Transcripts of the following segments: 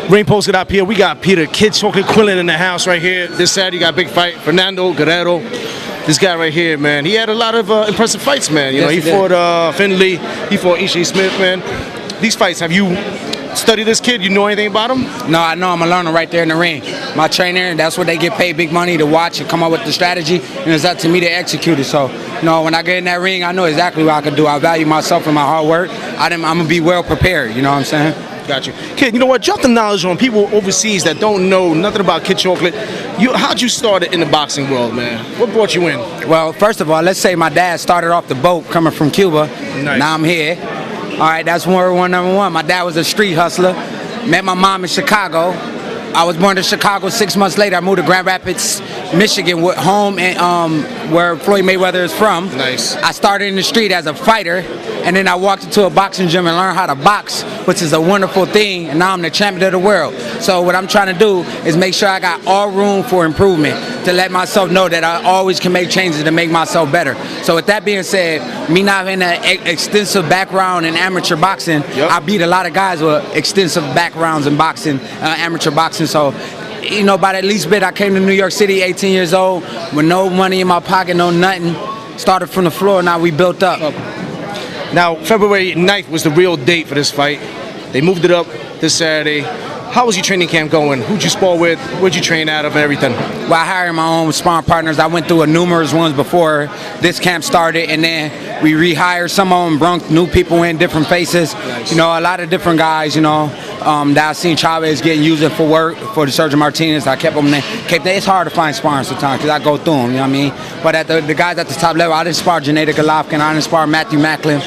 Ringpolska.pl. We got Peter Kid Chocolate Quillin in the house right here. This Saturday, you got a big fight. Fernando Guerrero. This guy right here, man. He had a lot of impressive fights, man. You know, he fought Finley. He fought Ishii Smith, man. These fights, have you studied this kid? You know anything about him? No, I know him. I learned him right there in the ring. My trainer, that's what they get paid big money to watch and come up with the strategy, and it's up to me to execute it. So, you know, when I get in that ring, I know exactly what I can do. I value myself and my hard work. I'm going to be well prepared, you know what I'm saying? Got you. Kid, you know what? Drop the knowledge on people overseas that don't know nothing about Kid Chocolate. How'd you start it in the boxing world, man? What brought you in? Well, first of all, let's say my dad started off the boat coming from Cuba. Nice. Now I'm here. All right, that's number one. My dad was a street hustler. Met my mom in Chicago. I was born in Chicago. 6 months later, I moved to Grand Rapids, Michigan, home and where Floyd Mayweather is from. Nice. I started in the street as a fighter, and then I walked into a boxing gym and learned how to box, which is a wonderful thing, and now I'm the champion of the world. So what I'm trying to do is make sure I got all room for improvement, to let myself know that I always can make changes to make myself better. So with that being said, me not having an extensive background in amateur boxing, I beat a lot of guys with extensive backgrounds in boxing, amateur boxing. So, you know, by that least bit, I came to New York City, 18 years old, with no money in my pocket, no nothing. Started from the floor, now we built up. Now, February 9th was the real date for this fight. They moved it up this Saturday. How was your training camp going? Who'd you spar with? Where'd you train out of and everything? Well, I hired my own sparring partners. I went through numerous ones before this camp started, and then we rehired some of them, brought new people in, different faces. Nice. You know, a lot of different guys, you know, that I seen Chavez getting used for work, for the Sergio Martinez. I kept them there. It's hard to find sparring sometimes because I go through them, you know what I mean? But at the guys at the top level, I didn't spar Gennady Golovkin, I didn't spar Matthew Macklin.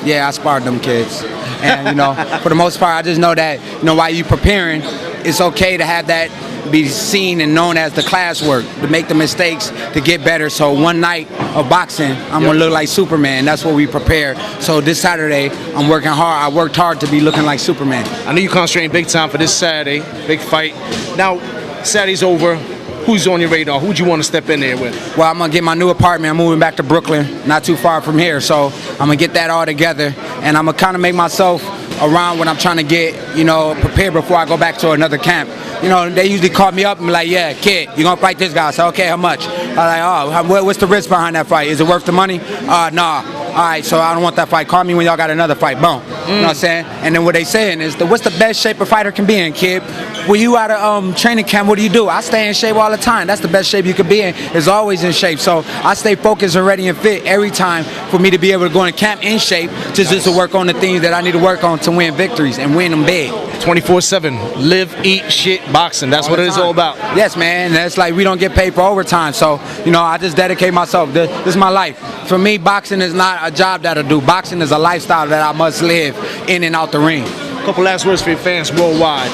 Yeah, I sparred them kids. And, you know, for the most part, I just know that, you know, while you preparing, it's okay to have that be seen and known as the class work, to make the mistakes, to get better. So one night of boxing, I'm going to look like Superman. That's what we prepare. So this Saturday, I'm working hard. I worked hard to be looking like Superman. I know you're concentrating big time for this Saturday, big fight. Now, Saturday's over. Who's on your radar? Who'd you want to step in there with? Well, I'm going to get my new apartment. I'm moving back to Brooklyn, not too far from here. So I'm going to get that all together, and I'm going to kind of make myself around what I'm trying to get, you know, prepared before I go back to another camp. You know, they usually call me up and be like, yeah, kid, you're going to fight this guy. I say, okay, how much? I'm like, oh, what's the risk behind that fight? Is it worth the money? Nah. All right, so I don't want that fight. Call me when y'all got another fight. Boom. You know what I'm saying? And then what they saying is, what's the best shape a fighter can be in, kid? When you out of training camp, what do? I stay in shape all the time. That's the best shape you could be in, is always in shape. So I stay focused and ready and fit every time for me to be able to go in camp in shape, just to work on the things that I need to work on to win victories and win them big. 24/7, live, eat, shit, boxing. That's what it is all about. Yes, man. That's like, we don't get paid for overtime. So, you know, I just dedicate myself. This is my life. For me, boxing is not a job that I do. Boxing is a lifestyle that I must live in and out the ring. Couple last words for your fans worldwide.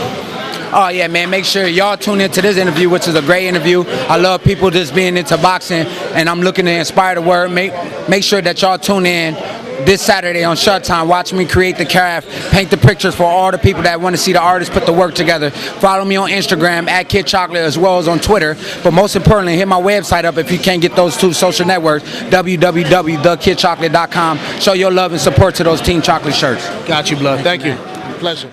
Oh yeah, man, make sure y'all tune into this interview, which is a great interview. I love people just being into boxing, and I'm looking to inspire the world. Make sure that y'all tune in this Saturday on Showtime. Watch me create the craft, paint the pictures for all the people that want to see the artists put the work together. Follow me on Instagram at Kid Chocolate, as well as on Twitter. But most importantly, hit my website up if you can't get those two social networks, www.thekidchocolate.com. Show your love and support to those Team Chocolate shirts. Got you, blood. Thank you. Pleasure.